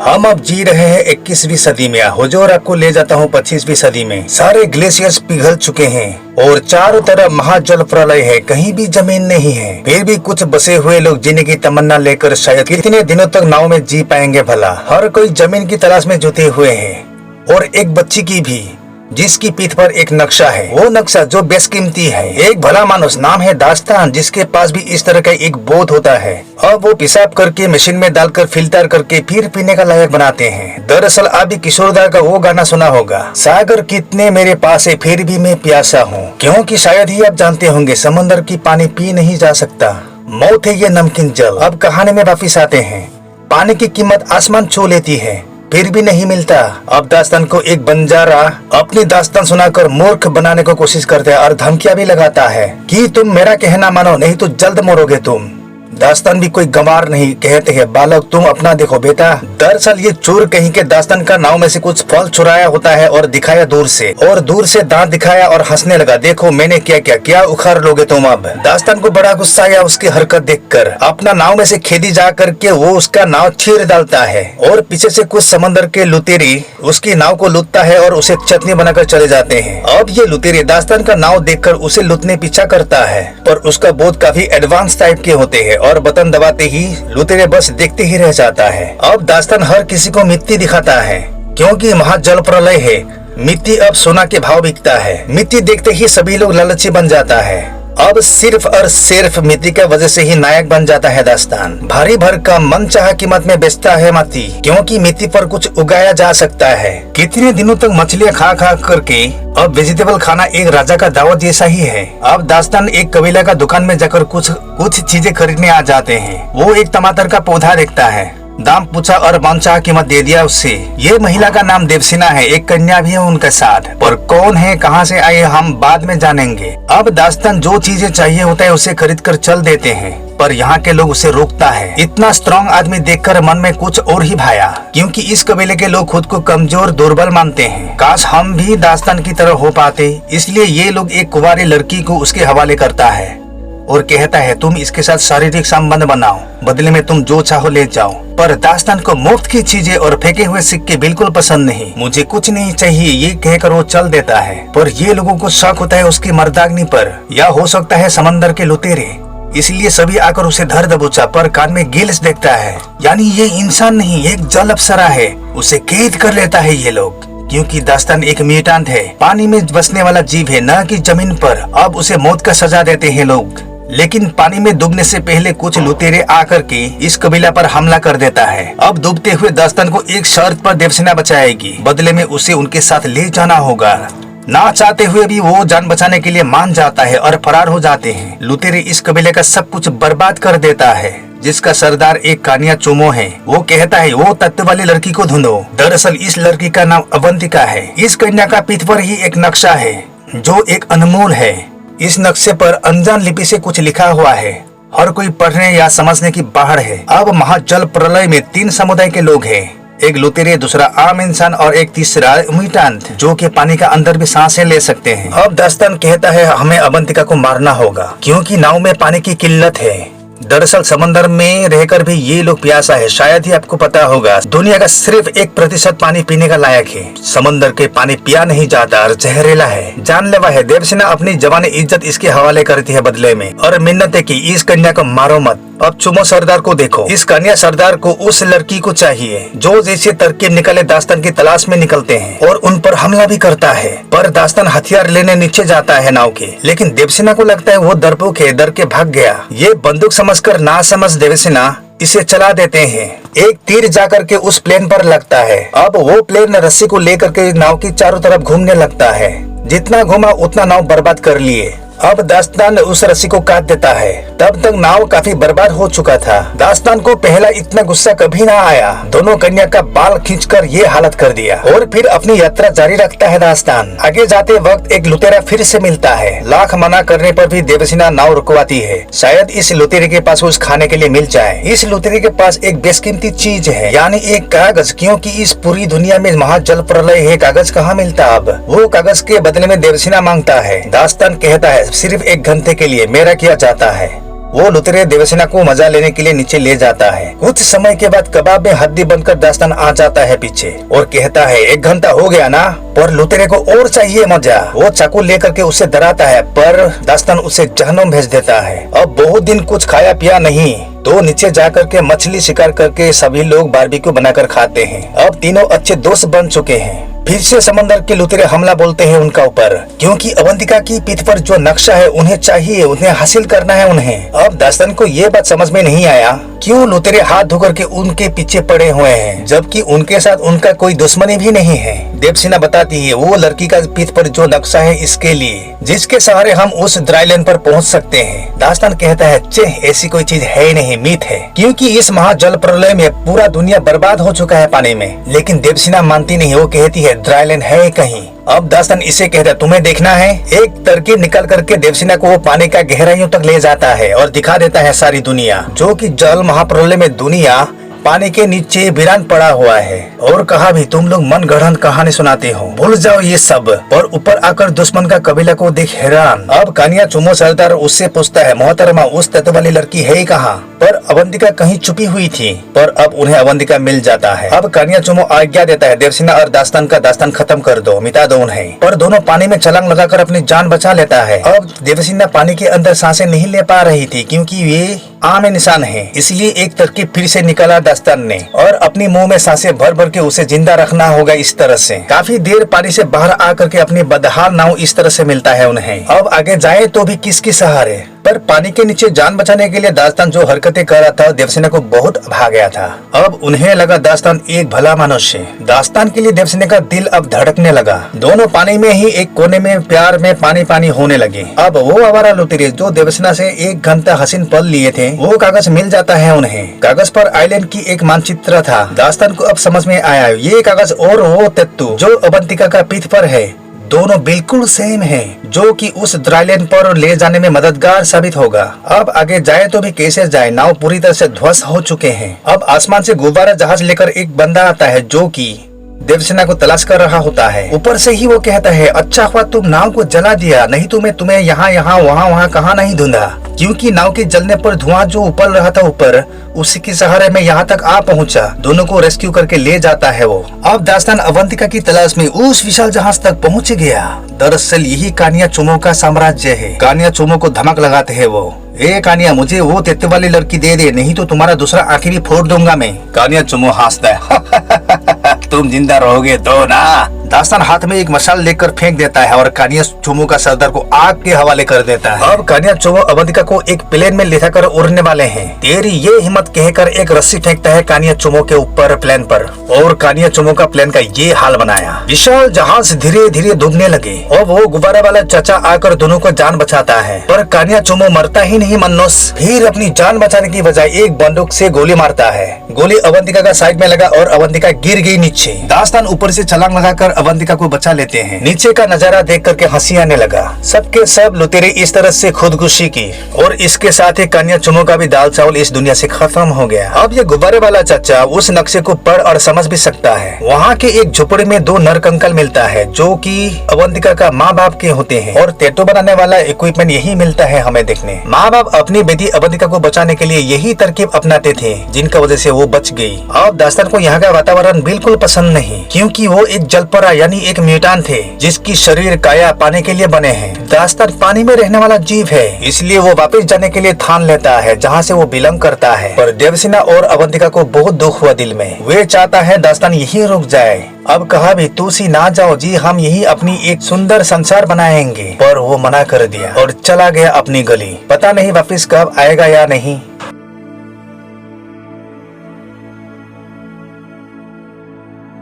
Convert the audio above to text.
हम अब जी रहे हैं 21वीं सदी में। हुजूर आपको ले जाता हूँ 25वीं सदी में। सारे ग्लेशियर्स पिघल चुके हैं और चारों तरफ महाजल प्रलय है, कहीं भी जमीन नहीं है। फिर भी कुछ बसे हुए लोग जीने की तमन्ना लेकर शायद कितने दिनों तक नाव में जी पाएंगे भला। हर कोई जमीन की तलाश में जुटे हुए हैं और एक बच्ची की भी, जिसकी पीठ पर एक नक्शा है। वो नक्शा जो बेशकीमती है। एक भला मानुस, नाम है दास्तान, जिसके पास भी इस तरह का एक बोध होता है। अब वो पेशाब करके मशीन में डालकर फिल्टर करके फिर पीने का लायक बनाते हैं। दरअसल अभी किशोरदा का वो गाना सुना होगा, सागर कितने मेरे पास है फिर भी मैं प्यासा हूँ। क्योंकि शायद ही आप जानते होंगे, समंदर की पानी पी नहीं जा सकता, मौत है ये नमकीन जल। अब कहानी में वापिस आते हैं। पानी की कीमत आसमान छू लेती है, फिर भी नहीं मिलता। अब दास्तान को एक बंजारा अपनी दास्तान सुनाकर मूर्ख बनाने को कोशिश करता है और धमकियां भी लगाता है कि तुम मेरा कहना मानो, नहीं तो जल्द मरोगे तुम। दास्तान भी कोई गंवार नहीं, कहते हैं बालक तुम अपना देखो बेटा। दरअसल ये चोर कहीं के दास्तान का नाव में से कुछ फल चुराया होता है और दिखाया दूर से, और दूर से दांत दिखाया और हंसने लगा, देखो मैंने क्या क्या क्या उखाड़ लोगे तुम। अब दास्तान को बड़ा गुस्सा आया उसकी हरकत देखकर। अपना नाव में से खेदी जा करके वो उसका नाव चीर डालता है और पीछे से कुछ समंदर के लुटेरे उसकी नाव को लूटता है और उसे चटनी बनाकर चले जाते हैं। अब ये लुटेरे दास्तान का नाव देखकर उसे लूटने पीछा करता है, पर उसका बोध काफी एडवांस टाइप के होते हैं और बटन दबाते ही लुटेरे बस देखते ही रह जाता है। अब दास्तान हर किसी को मिट्टी दिखाता है, क्योंकि महाजल प्रलय है। मिट्टी अब सोना के भाव बिकता है। मिट्टी देखते ही सभी लोग लालची बन जाता है। अब सिर्फ और सिर्फ मिट्टी की वजह से ही नायक बन जाता है दास्तान। भारी भरकम मनचाहा कीमत में बेचता है मिट्टी, क्योंकि मिट्टी पर कुछ उगाया जा सकता है। कितने दिनों तक मछलियाँ खा खा करके अब वेजिटेबल खाना एक राजा का दावत जैसा ही है। अब दास्तान एक कबीला का दुकान में जाकर कुछ चीजें खरीदने आ जाते हैं। वो एक टमाटर का पौधा देखता है, दाम पूछा और मनचाहा कीमत दे दिया उससे। ये महिला का नाम देवसेना है, एक कन्या भी है उनके साथ, पर कौन है कहां से आए हम बाद में जानेंगे। अब दास्तान जो चीजें चाहिए होता है उसे खरीद कर चल देते हैं, पर यहाँ के लोग उसे रोकता है। इतना स्ट्रॉन्ग आदमी देखकर मन में कुछ और ही भाया, क्योंकि इस कबीले के लोग खुद को कमजोर दुर्बल मानते हैं। काश हम भी दास्तान की तरह हो पाते। इसलिए ये लोग एक कुंवारी लड़की को उसके हवाले करता है और कहता है तुम इसके साथ शारीरिक संबंध बनाओ, बदले में तुम जो चाहो ले जाओ। पर दास्तान को मुफ्त की चीजें और फेंके हुए सिक्के बिल्कुल पसंद नहीं। मुझे कुछ नहीं चाहिए ये कहकर वो चल देता है, पर ये लोगों को शक होता है उसकी मर्दाग्नि पर, या हो सकता है समंदर के लुटेरे। इसलिए सभी आकर उसे धर दबोचा, पर कान में गिल्स देखता है, यानी ये इंसान नहीं एक जल अप्सरा है। उसे कैद कर लेता है ये लोग, क्योंकि दास्तान एक म्यूटेंट है, पानी में बसने वाला जीव है, न कि जमीन पर। अब उसे मौत का सजा देते हैं लोग, लेकिन पानी में डूबने से पहले कुछ लुटेरे आकर के इस कबीला पर हमला कर देता है। अब डूबते हुए दास्तान को एक शर्त पर देवसेना बचाएगी, बदले में उसे उनके साथ ले जाना होगा। ना चाहते हुए भी वो जान बचाने के लिए मान जाता है और फरार हो जाते हैं। लुटेरे इस कबीले का सब कुछ बर्बाद कर देता है, जिसका सरदार एक कानिया चुमो है। वो कहता है वो तत्व वाली लड़की को ढूंढो। दरअसल इस लड़की का नाम अवंतिका है। इस कन्या का पीठ पर ही एक नक्शा है जो एक अनमोल है। इस नक्शे पर अनजान लिपि से कुछ लिखा हुआ है, हर कोई पढ़ने या समझने की बाहर है। अब महाजल प्रलय में 3 समुदाय के लोग हैं, एक लुटेरे, दूसरा आम इंसान और एक तीसरा म्यूटेंट, जो कि पानी का अंदर भी सांसें ले सकते हैं। अब दास्तान कहता है हमें अवंतिका को मारना होगा, क्योंकि नाव में पानी की किल्लत है। दरअसल समंदर में रहकर भी ये लोग प्यासा है। शायद ही आपको पता होगा, दुनिया का सिर्फ 1% पानी पीने का लायक है। समंदर के पानी पिया नहीं जाता और जहरीला है, जानलेवा है। देवसेना अपनी जवानी इज्जत इसके हवाले करती है बदले में, और मिन्नत है कि इस कन्या को मारो मत। अब चुमो सरदार को देखो, इस कन्या सरदार को उस लड़की को चाहिए जो जैसे तरकीब निकले दास्तान की तलाश में निकलते हैं और उन पर हमला भी करता है। पर दास्तान हथियार लेने नीचे जाता है नाव के, लेकिन देवसेना को लगता है वो डरपोक है, डर के भाग गया। ये बंदूक समझकर ना समझ देवसेना इसे चला देते हैं। एक तीर जाकर के उस प्लेन पर लगता है। अब वो प्लेन रस्सी को लेकर के नाव की चारों तरफ घूमने लगता है। जितना घूमा उतना नाव बर्बाद कर लिए। अब दास्तान उस रस्सी को काट देता है। तब तक नाव काफी बर्बाद हो चुका था। दास्तान को पहला इतना गुस्सा कभी ना आया। दोनों कन्या का बाल खींचकर ये हालत कर दिया और फिर अपनी यात्रा जारी रखता है दास्तान। आगे जाते वक्त एक लुटेरा फिर से मिलता है। लाख मना करने पर भी देवसेना नाव रुकवाती है, शायद इस लुटेरे के पास कुछ खाने के लिए मिल जाए। इस लुटेरे के पास एक बेशकीमती चीज है, यानी एक कागज, क्योंकि इस पूरी दुनिया में महाजल प्रलय है, कागज कहाँ मिलता। अब वो कागज के बदले में देवसेना मांगता है। दास्तान कहता है सिर्फ 1 घंटे के लिए, मेरा किया जाता है। वो लुतेरे देवसेना को मजा लेने के लिए नीचे ले जाता है। कुछ समय के बाद कबाब में हड्डी बनकर दास्तान आ जाता है पीछे और कहता है 1 घंटा हो गया ना, पर लुतेरे को और चाहिए मजा। वो चाकू लेकर के उसे डराता है, पर दास्तान उसे जहन्नुम भेज देता है। अब बहुत दिन कुछ खाया पिया नहीं, तो नीचे जाकर के मछली शिकार करके सभी लोग बारबेक्यू बनाकर खाते हैं। अब तीनों अच्छे दोस्त बन चुके हैं। फिर से समंदर के लुतेरे हमला बोलते हैं उनका ऊपर, क्योंकि अवंतिका की पीठ पर जो नक्शा है उन्हें चाहिए, उन्हें हासिल करना है उन्हें। अब दास्तान को ये बात समझ में नहीं आया क्यों लुतेरे हाथ धोकर के उनके पीछे पड़े हुए हैं, जबकि उनके साथ उनका कोई दुश्मनी भी नहीं है। देवसेना बताती है वो लड़की का पीठ पर जो नक्शा है इसके लिए, जिसके सहारे हम उस ड्राईलैंड पर पहुंच सकते हैं। दास्तान कहता है छे, ऐसी कोई चीज है ही नहीं, मिथ है, क्योंकि इस महाजल प्रलय में पूरा दुनिया बर्बाद हो चुका है पानी में। लेकिन देवसेना मानती नहीं, वो कहती है ड्राईलैंड है कहीं। अब दास्तान इसे कहता है तुम्हें देखना है। एक तरकीब निकल करके देवसेना को वो पानी का गहराइयों तक ले जाता है और दिखा देता है सारी दुनिया, जो कि जल महाप्रलय में दुनिया पानी के नीचे वीरान पड़ा हुआ है। और कहा भी तुम लोग मन गढ़ंत कहानी सुनाते हो, भूल जाओ ये सब। पर ऊपर आकर दुश्मन का कबीला को देख हैरान। अब कानिया चुमो सरदार उससे पूछता है मोहतरमा उस तत्व वाली लड़की है कहाँ? पर अवंतिका कहीं छुपी हुई थी, पर अब उन्हें अवंतिका मिल जाता है। अब कानिया चुमो आज्ञा देता है देवसेना और दास्तान का दास्तान खत्म कर दो, मिटा दो उन्हें। पर दोनों पानी में छलांग लगाकर अपनी जान बचा लेता है। अब देवसेना पानी के अंदर सांसें नहीं ले पा रही थी, क्योंकि वे आम निशान है, इसलिए एक तरकीब फिर से निकाला दास्तान ने, और अपनी मुंह में सांसें भर भर के उसे जिंदा रखना होगा इस तरह से। काफी देर पानी से बाहर आकर के अपनी बदहाल नाव इस तरह से मिलता है उन्हें। अब आगे जाए तो भी किसके सहारे? पर पानी के नीचे जान बचाने के लिए दास्तान जो हरकतें कर रहा था, देवसेना को बहुत भा गया था। अब उन्हें लगा दास्तान एक भला मनुष्य। दास्तान के लिए देवसेना का दिल अब धड़कने लगा। दोनों पानी में ही एक कोने में प्यार में पानी पानी होने लगे। अब वो आवारा लुटेरे जो देवसेना से 1 घंटा हसीन पल लिए थे, वो कागज मिल जाता है उन्हें। कागज पर आइलैंड की एक मानचित्र था। दास्तान को अब समझ में आया ये कागज और वो तत्व जो अवंतिका का पीठ पर है, दोनों बिल्कुल सेम हैं, जो कि उस ड्राईलैंड पर ले जाने में मददगार साबित होगा। अब आगे जाए तो भी कैसे जाए, नाव पूरी तरह से ध्वस्त हो चुके हैं। अब आसमान से गुब्बारा जहाज लेकर एक बंदा आता है जो कि देवसेना को तलाश कर रहा होता है। ऊपर से ही वो कहता है अच्छा हुआ तुम नाव को जला दिया, नहीं तो मैं तुम्हें यहाँ यहाँ वहाँ कहाँ नहीं ढूंढा, क्योंकि नाव के जलने पर धुआं जो उबल रहा था ऊपर, उसी के सहारे में यहाँ तक आ पहुँचा। दोनों को रेस्क्यू करके ले जाता है वो। अब दास्तान अवंतिका की तलाश में उस विशाल जहाज तक पहुँच गया। दरअसल यही कानिया चुमो का साम्राज्य है। कानिया चुमो को धमक लगाते है वो, ए कानिया मुझे वो तेत्व वाली लड़की दे दे, नहीं तो तुम्हारा दूसरा आंखें भी फोड़ दूंगा मैं। कानिया चुमो हंसता है तुम जिंदा रहोगे तो ना। दास्तान हाथ में एक मशाल लेकर फेंक देता है और कानिया चुमो का सरदार को आग के हवाले कर देता है। अब कानिया चुमो अवंतिका को एक प्लेन में लेटा कर उड़ने वाले हैं। तेरी ये हिम्मत कहकर एक रस्सी फेंकता है कानिया चुमो के ऊपर प्लेन पर, और कानिया चुमो का प्लेन का ये हाल बनाया। विशाल जहाज धीरे धीरे डूबने लगे और वो गुब्बारा वाला चाचा आकर दोनों को जान बचाता है। पर कानिया चुमो मरता ही नहीं मन्नोस, फिर अपनी जान बचाने की बजाय एक बंदूक से गोली मारता है। गोली अवंतिका का साइड में लगा और अवंतिका गिर गई नीचे। दास्तान ऊपर से छलांग लगाकर अवंतिका को बचा लेते हैं। नीचे का नजारा देख करके हंसी आने लगा। सबके सब लुटेरे इस तरह से खुदकुशी की, और इसके साथ ही कानिया चुमो का भी दाल चावल इस दुनिया से खत्म हो गया। अब ये गुब्बारे वाला चाचा उस नक्शे को पढ़ और समझ भी सकता है। वहाँ के एक झोपड़ी में 2 नरकंकाल मिलता है जो कि अवंतिका का माँ बाप के होते हैं, और टैटू बनाने वाला इक्विपमेंट यही मिलता है हमें देखने। माँ बाप अपनी बेटी अवंतिका को बचाने के लिए यही तरकीब अपनाते थे, जिनका वजह से वो बच गई। अब दास्तान को यहाँ का वातावरण बिल्कुल पसंद नहीं, क्योंकि वो एक जलपरा यानी एक म्यूटान थे, जिसकी शरीर काया पाने के लिए बने हैं। दास्तान पानी में रहने वाला जीव है, इसलिए वो वापस जाने के लिए ठान लेता है जहाँ से वो बिलोंग करता है। पर देवसेना और अवंतिका को बहुत दुख हुआ दिल में। वे चाहता है दास्तान यही रुक जाए। अब कहा भी तुसी ना जाओ जी, हम यही अपनी एक सुंदर संसार बनाएंगे। पर वो मना कर दिया और चला गया अपनी गली। पता नहीं वापस कब आएगा या नहीं।